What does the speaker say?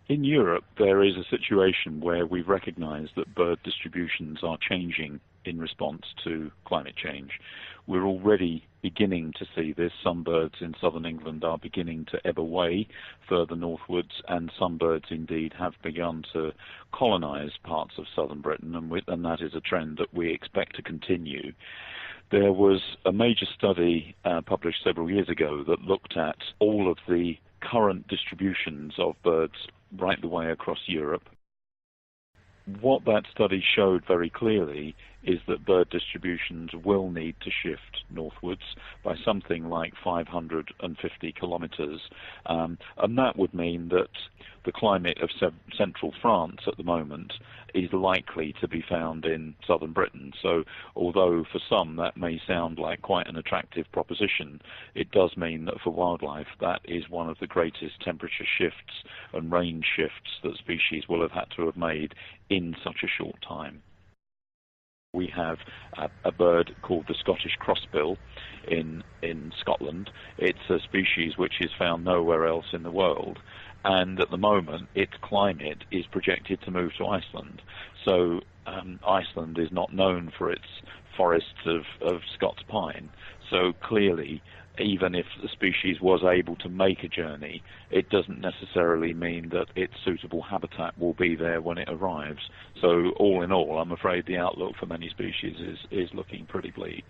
In Europe, there is a situation where we've recognized that bird distributions are changing in response to climate change. We're already beginning to see this. Some birds in southern England are beginning to ebb away further northwards, and some birds indeed have begun to colonize parts of southern Britain, and that is a trend that we expect to continue. There was a major study published several years ago that looked at all of the current distributions of birds right the way across Europe. What that study showed very clearly is that bird distributions will need to shift northwards by something like 550 kilometres, and that would mean that the climate of central France at the moment is likely to be found in southern Britain. So although for some that may sound like quite an attractive proposition, it does mean that for wildlife that is one of the greatest temperature shifts and range shifts that species will have had to have made in such a short time. We have a bird called the Scottish crossbill in Scotland. It's a species which is found nowhere else in the world, and at the moment its climate is projected to move to Iceland. So Iceland is not known for its forests of Scots pine. So clearly, even if the species was able to make a journey, it doesn't necessarily mean that its suitable habitat will be there when it arrives. So all in all, I'm afraid the outlook for many species is looking pretty bleak.